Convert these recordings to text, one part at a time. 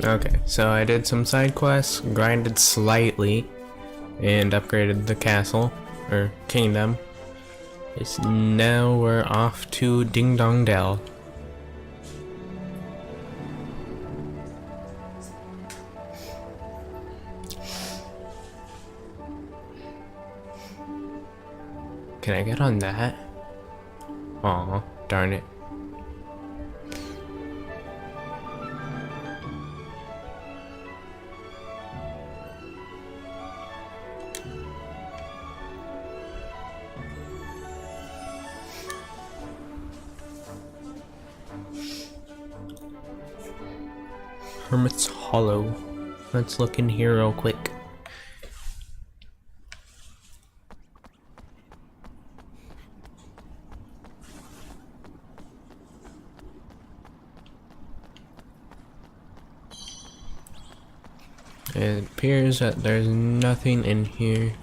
Okay, so I did some side quests, grinded slightly, and upgraded the castle, or kingdom. Now we're off to Ding Dong Dell. Can I get on that? Aw, darn it. Hermit's Hollow. Let's look in here real quick. It appears that there's nothing in here,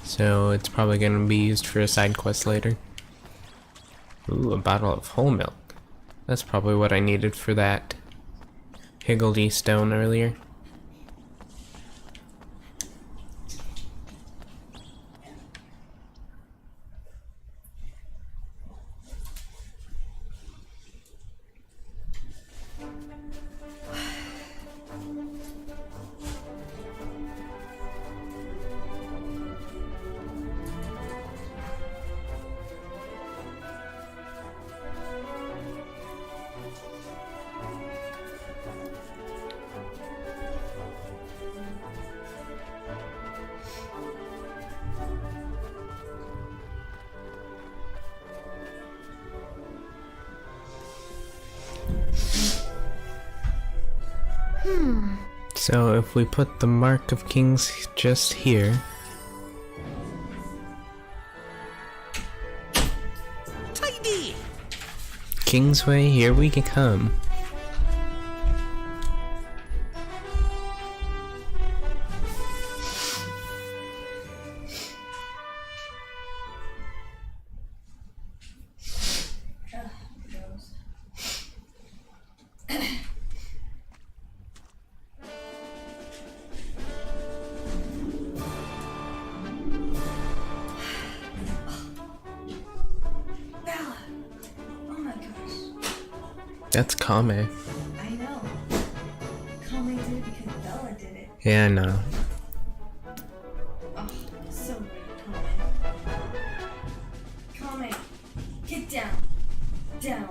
so it's probably gonna be used for a side quest later. Ooh, a bottle of whole milk. That's probably what I needed for that higgledy stone earlier. So if we put the Mark of Kings just here. Tidy. Kingsway, here we come. That's Kame. I know. Kame did it because Bella did it. Yeah, I know. Oh, so rude, Kame. Kame, get down. Down.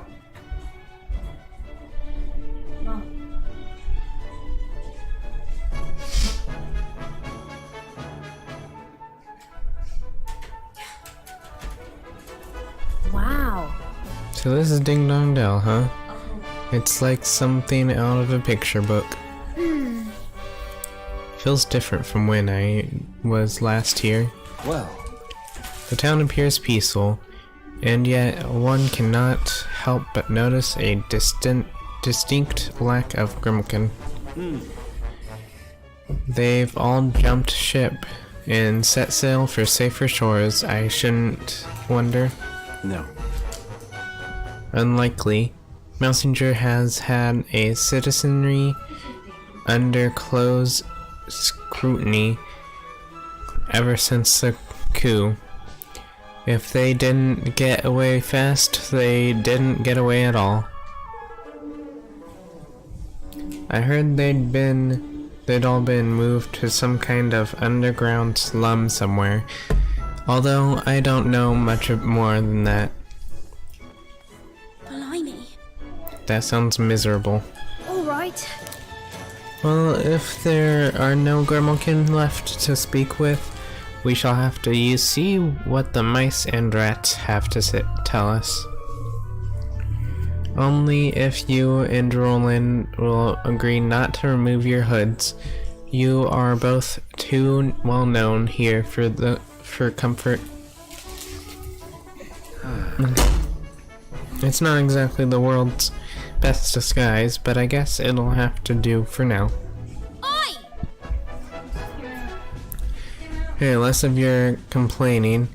Mom. Wow. So this is Ding Dong Dell, huh? It's like something out of a picture book. Feels different from when I was last here. Well, The town appears peaceful, and yet one cannot help but notice a distinct lack of Grimkin. They've all jumped ship and set sail for safer shores. I shouldn't wonder. no. Unlikely. Messenger has had a citizenry under close scrutiny ever since the coup. If they didn't get away fast, they didn't get away at all. I heard they'd all been moved to some kind of underground slum somewhere, although I don't know much more than that. Blimey. That sounds miserable. Alright. Well, if there are no Gremlkin left to speak with, we shall have to see what the mice and rats have to tell us. Only if you and Roland will agree not to remove your hoods. You are both too well known here for comfort. It's not exactly the world's best disguise, but I guess it'll have to do for now. Oi! Hey, less of your complaining.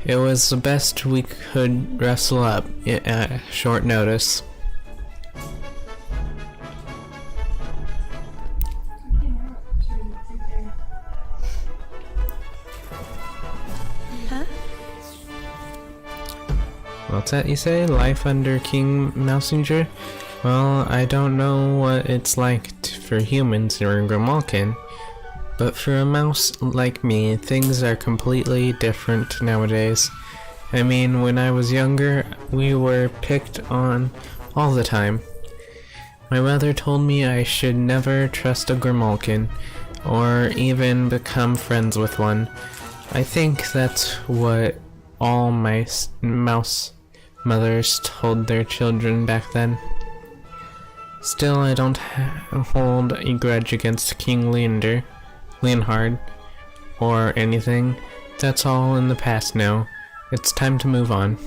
It was the best we could wrestle up at short notice. What's that you say? Life under King Mousinger? Well, I don't know what it's like for humans or Grimalkin, but for a mouse like me, things are completely different nowadays. I mean, when I was younger, we were picked on all the time. My mother told me I should never trust a Grimalkin, or even become friends with one. I think that's what all my mouse mothers told their children back then. Still, I don't hold a grudge against King Leonhard, or anything. That's all in the past now. It's time to move on.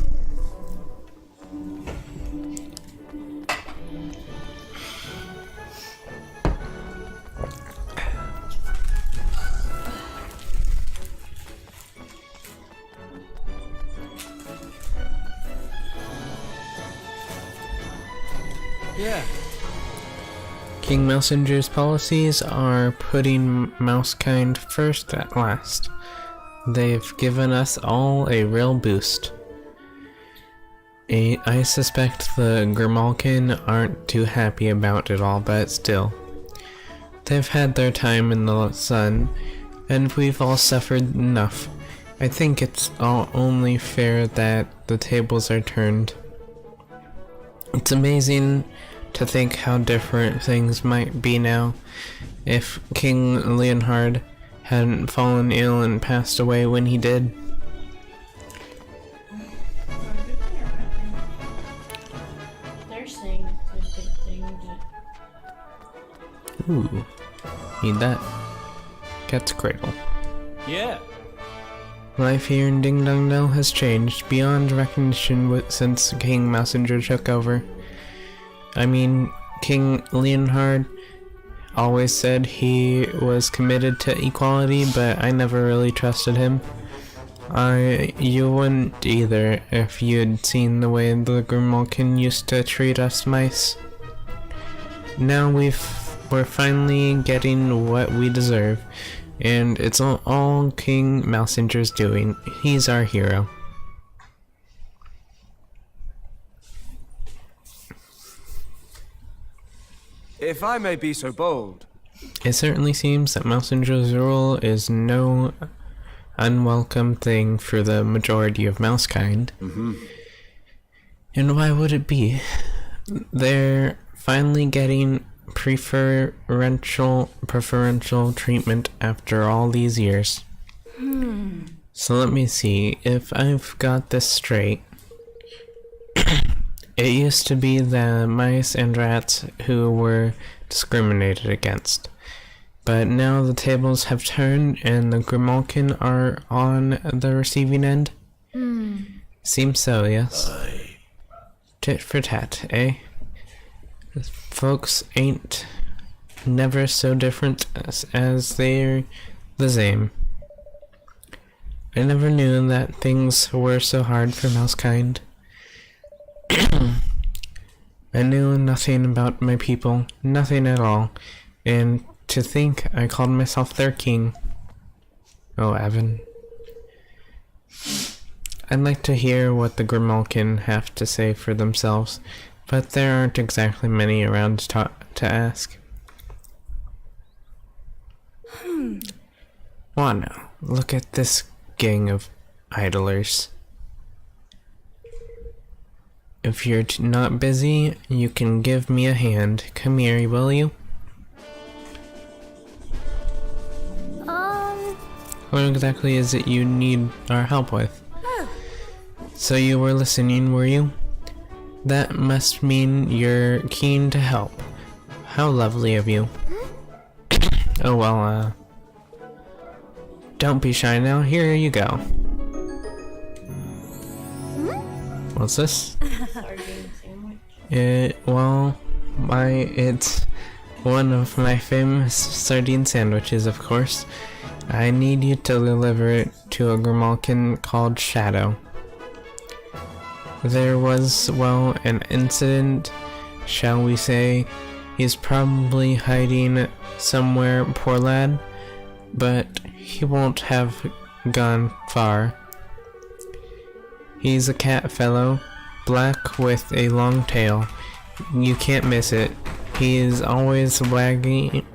Yeah. King Mousinger's policies are putting Mousekind first at last. They've given us all a real boost. I suspect the Grimalkin aren't too happy about it all, but still. They've had their time in the sun, and we've all suffered enough. I think it's only fair that the tables are turned. It's amazing to think how different things might be now if King Leonhard hadn't fallen ill and passed away when he did. They're saying it's a good thing, but... Ooh, need that. Cat's cradle. Yeah. Life here in Ding Dong Dell has changed beyond recognition since King Mousinger took over. I mean, King Leonhard always said he was committed to equality, but I never really trusted him. You wouldn't either if you'd seen the way the Grimalkin used to treat us mice. Now we're finally getting what we deserve, and it's all King Mousinger's doing. He's our hero. If I may be so bold. It certainly seems that Mousinger's rule is no unwelcome thing for the majority of Mousekind. And why would it be? They're finally getting preferential treatment after all these years. So let me see if I've got this straight. It used to be the mice and rats who were discriminated against. But now the tables have turned and the Grimalkin are on the receiving end? Seems so, yes. Tit for tat, eh? Folks ain't never so different as they're the same. I never knew that things were so hard for Mousekind. I knew nothing about my people, nothing at all, and to think I called myself their king. Oh, Evan. I'd like to hear what the Grimalkin have to say for themselves, but there aren't exactly many around to ask. Wano, look at this gang of idlers. If you're not busy, you can give me a hand. Come here, will you? What exactly is it you need our help with? So you were listening, were you? That must mean you're keen to help. How lovely of you. Oh well, don't be shy now. Here you go. What's this? Sardine sandwich. It's one of my famous sardine sandwiches, of course. I need you to deliver it to a Grimalkin called Shadow. There was, well, an incident, shall we say. He's probably hiding somewhere, poor lad, but he won't have gone far. He's a cat fellow, black with a long tail. You can't miss it. He is always waggling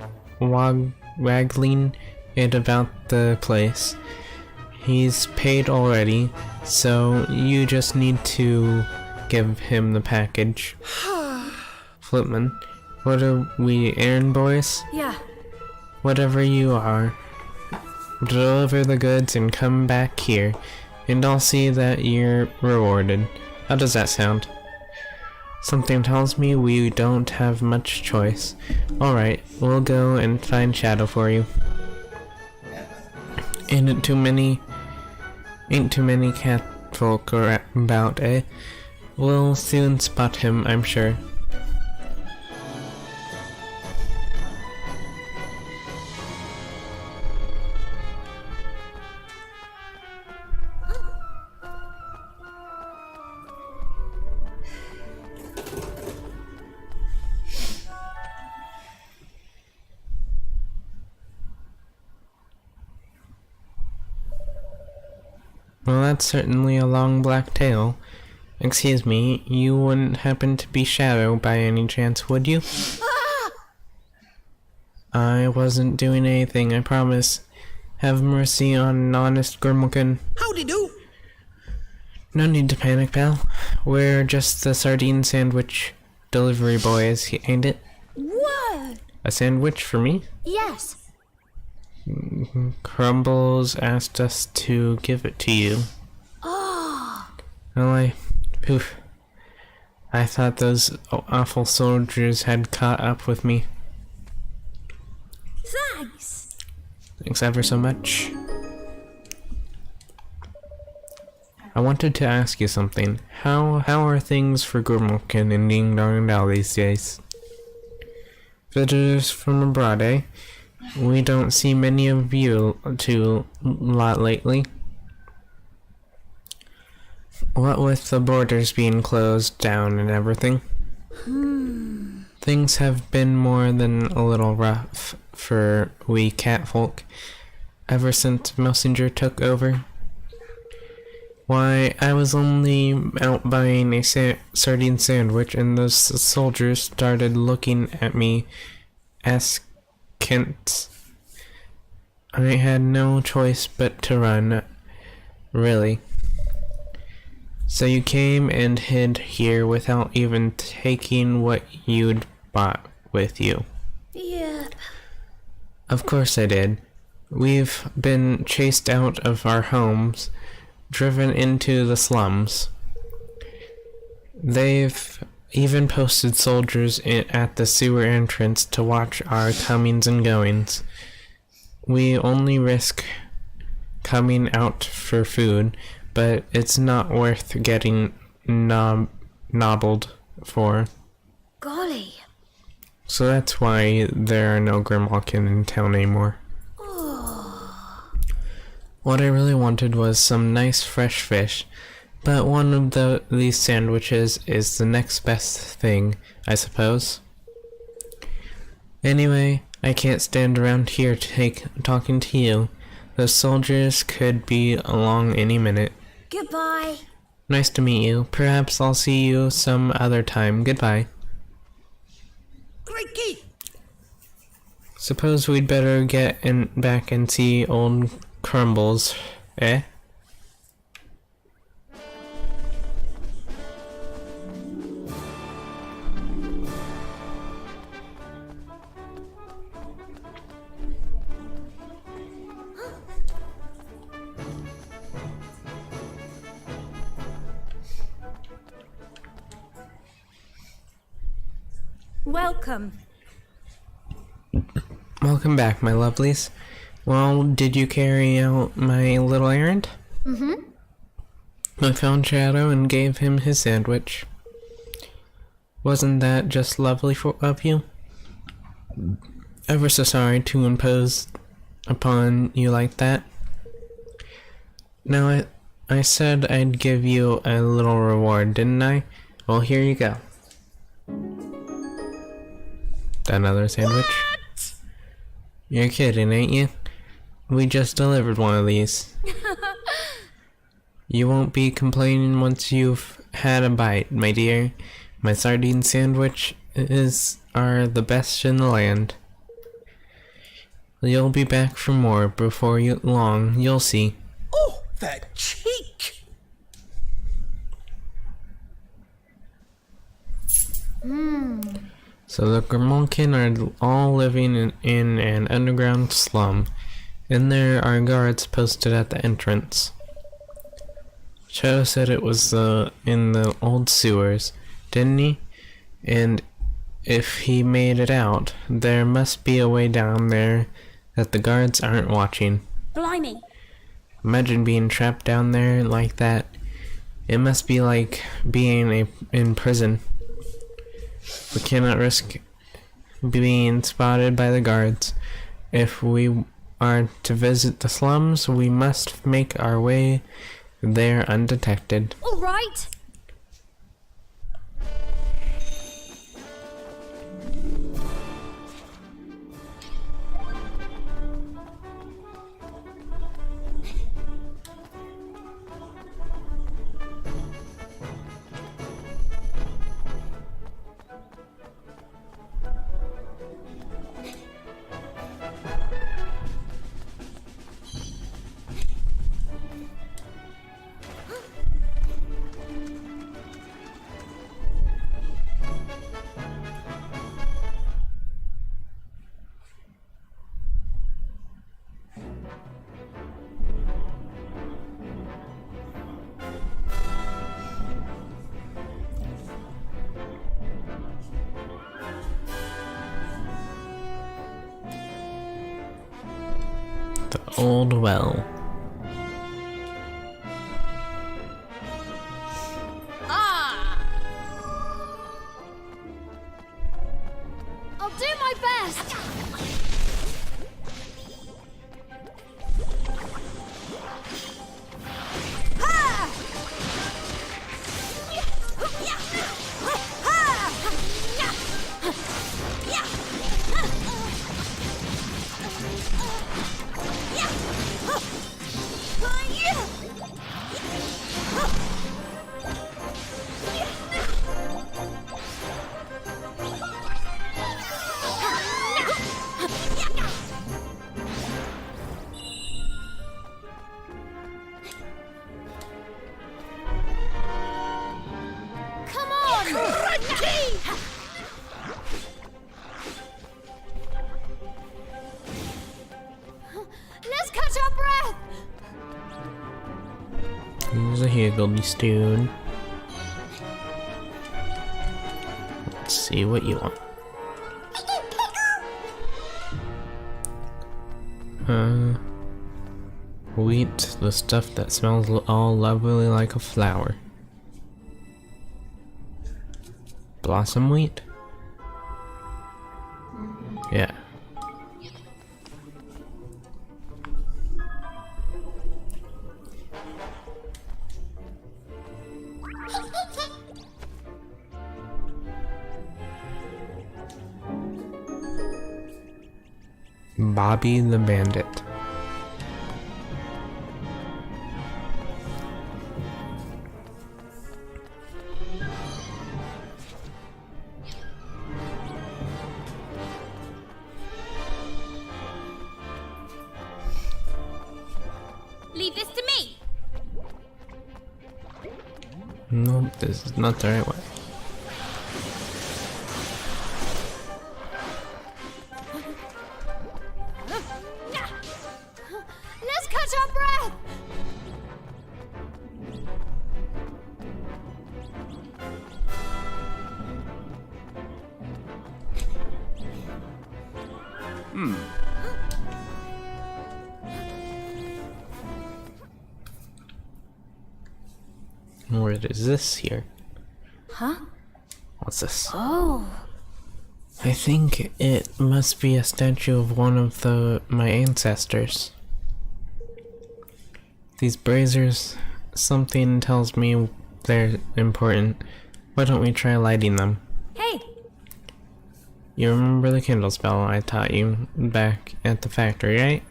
it about the place. He's paid already, so you just need to give him the package. Flipman, what are we, errand boys? Yeah. Whatever you are, deliver the goods and come back here, and I'll see that you're rewarded. How does that sound? Something tells me we don't have much choice. Alright, we'll go and find Shadow for you. Ain't too many cat folk about, eh? We'll soon spot him, I'm sure. Well, that's certainly a long black tail. Excuse me, you wouldn't happen to be Shadow by any chance, would you? I wasn't doing anything, I promise. Have mercy on an honest Grimmelkin. Howdy do. No need to panic, pal. We're just the sardine sandwich delivery boys, ain't it? What? A sandwich for me? Yes. Crumbles asked us to give it to you. Oh. Well, I thought those awful soldiers had caught up with me. Thanks. Thanks ever so much. I wanted to ask you something. How are things for Gurmulkin and Ding Dong Dell these days? Visitors from abroad, eh? We don't see many of you too lot lately. What with the borders being closed down and everything. Things have been more than a little rough for we catfolk ever since Messenger took over. Why, I was only out buying a sardine sandwich and those soldiers started looking at me askance. I had no choice but to run, really. So you came and hid here without even taking what you'd bought with you. Yeah. Of course I did. We've been chased out of our homes, driven into the slums. They've even posted soldiers at the sewer entrance to watch our comings and goings. We only risk coming out for food, but it's not worth getting nobbled for. Golly. So that's why there are no Grimwalkin in town anymore. What I really wanted was some nice fresh fish, but one of these sandwiches is the next best thing, I suppose. Anyway, I can't stand around here talking to you. The soldiers could be along any minute. Goodbye. Nice to meet you. Perhaps I'll see you some other time. Goodbye. Great key. Suppose we'd better get back and see old Crumbles, eh? Welcome. Welcome back, my lovelies. Well, did you carry out my little errand? Mm-hmm. I found Shadow and gave him his sandwich. Wasn't that just lovely of you? Ever so sorry to impose upon you like that. Now, I said I'd give you a little reward, didn't I? Well, here you go. Another sandwich? What? You're kidding, ain't you? We just delivered one of these. You won't be complaining once you've had a bite, my dear. My sardine sandwich are the best in the land. You'll be back for more before long, you'll see. Oh, that cheek! So the Grimalkin are all living in an underground slum, and there are guards posted at the entrance. Cho said it was in the old sewers, didn't he? And if he made it out, there must be a way down there that the guards aren't watching. Blimey. Imagine being trapped down there like that. It must be like being in prison. We cannot risk being spotted by the guards. If we are to visit the slums, we must make our way there undetected. All right. The old well. I'll do my best. Come on! Let's catch our breath! Here's a higgledy-stoon. Let's see what you want. Wheat, the stuff that smells all lovely like a flower. Blossom wheat? Yeah. Bobby the Bandit. Leave this to me. Nope, this is not the right way. Let's catch our breath. What is this here? Huh? What's this? Oh. I think it must be a statue of one of my ancestors. These braziers, something tells me they're important. Why don't we try lighting them? Hey. You remember the candle spell I taught you back at the factory, right?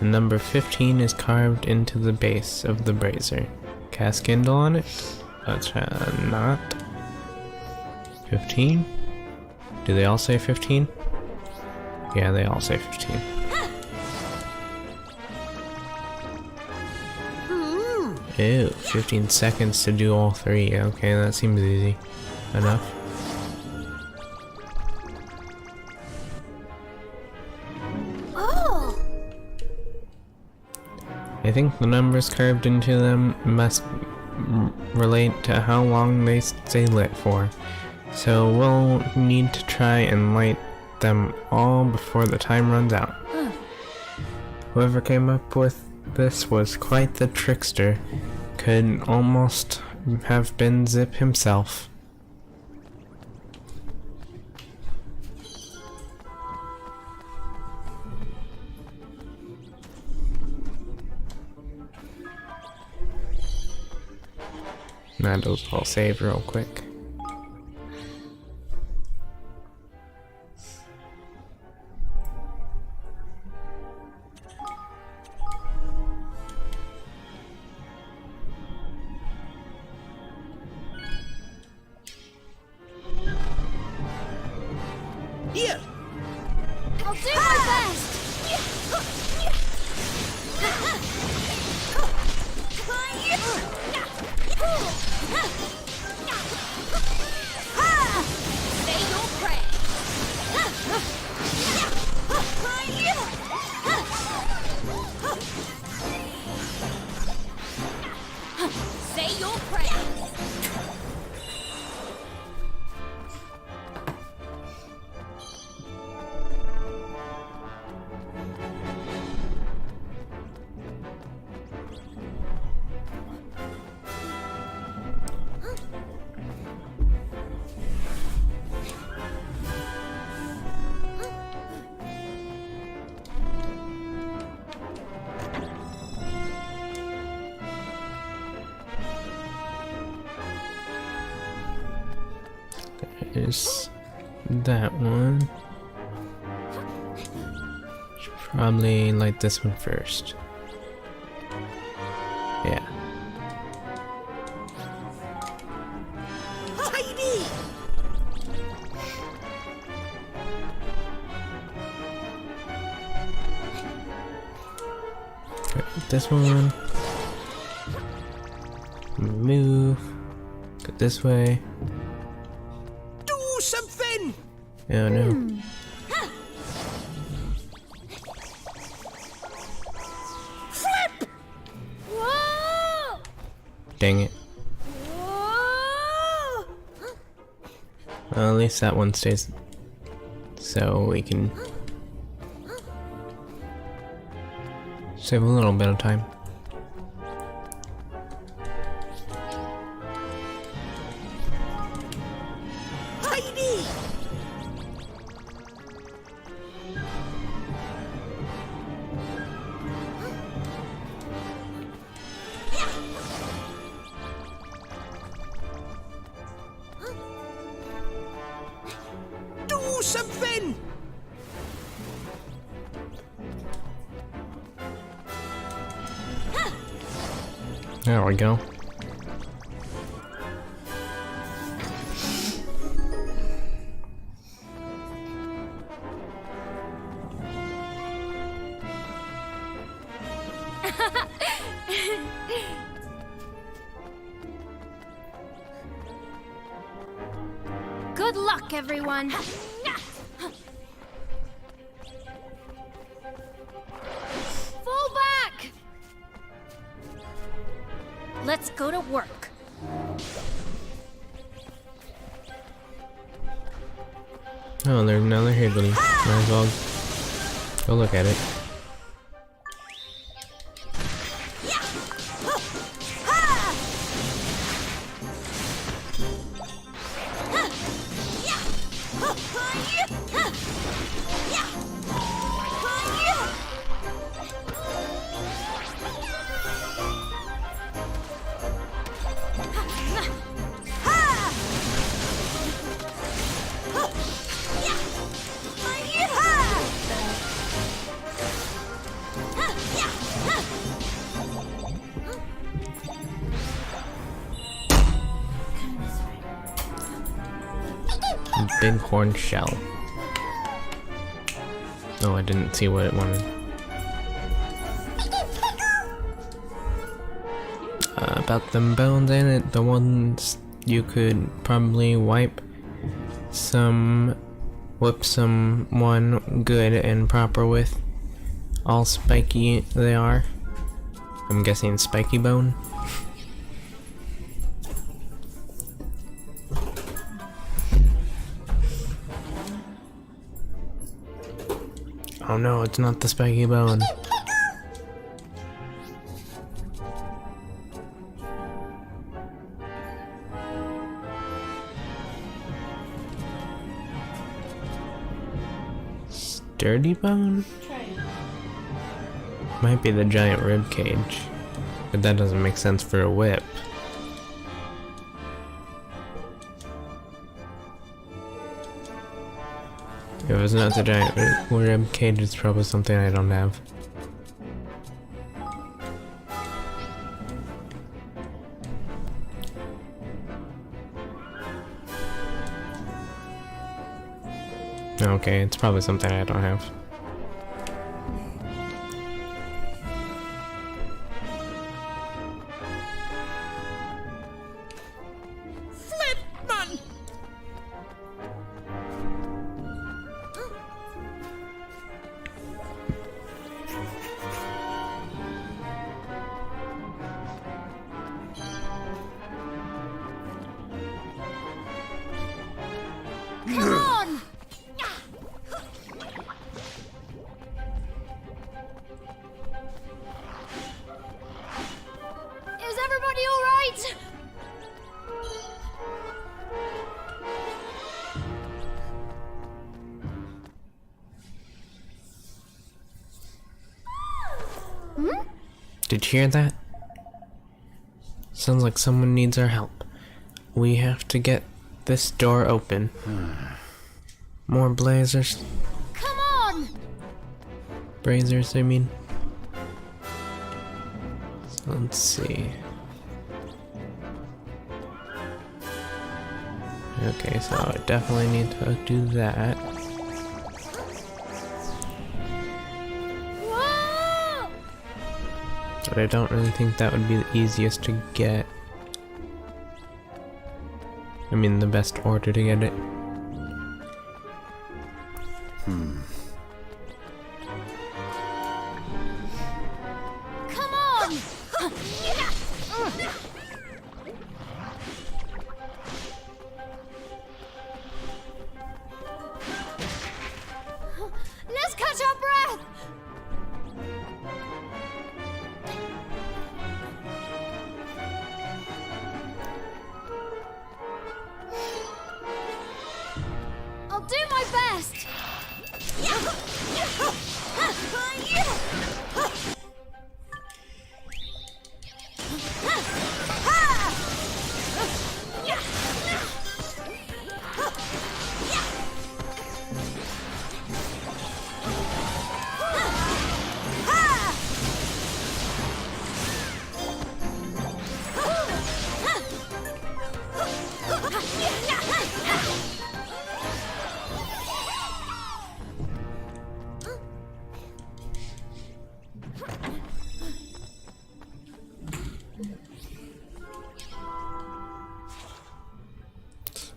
Number 15 is carved into the base of the brazier. Cast Kindle on it? Let's not. 15? Do they all say 15? Yeah, they all say 15. Ew, 15 seconds to do all three. Okay, that seems easy enough. Oh! I think the numbers carved into them must relate to how long they stay lit for. So we'll need to try and light them all before the time runs out. Whoever came up with this was quite the trickster. Could almost have been Zip himself. I'll save real quick. Here! I'll do my best! Say your prayers! Say your prayers! There's that one. Should probably light this one first. Yeah. Heidi! Got this one. Move. Go this way. Do something! Oh no. Flip! Whoa! Dang it. Whoa! Well, at least that one stays. So we can save a little bit of time. Heidi! Do something! There we go. Good luck, everyone! Fall back! Let's go to work. Oh, there's another Higgly. Might as well go look at it. Bighorn shell. Oh, I didn't see what it wanted. About them bones in it, the ones you could probably whip someone good and proper with. All spiky they are. I'm guessing spiky bone. Oh no, it's not the spiky bone. Sturdy bone? Try it. Might be the giant rib cage, but that doesn't make sense for a whip. If it's not the giant rib cage, it's probably something I don't have. Okay, it's probably something I don't have. Flip, man! Come on! Is everybody all right? Did you hear that? Sounds like someone needs our help. We have to get this door open. More blazers. Come on! Brazers, I mean. So let's see. Okay, so I definitely need to do that. Whoa! But I don't really think that would be the easiest to get. I mean, the best order to get it. Come on! Let's catch our breath! I'll do my best!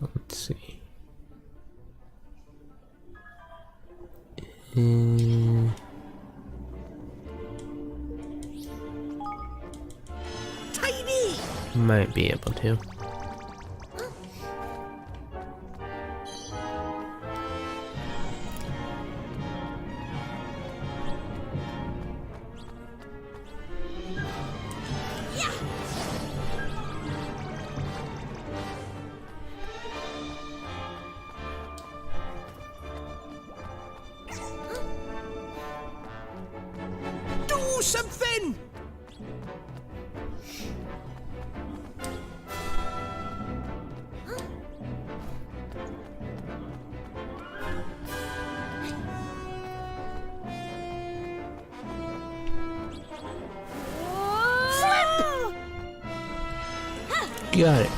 Let's see. Tiny! Might be able to. Do something! Whoa! Got it.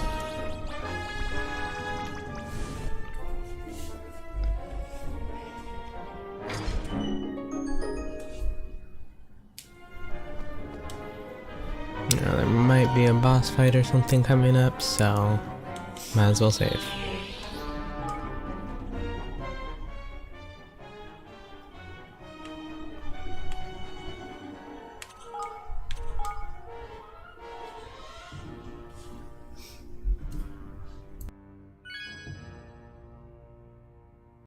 might be a boss fight or something coming up, so might as well save.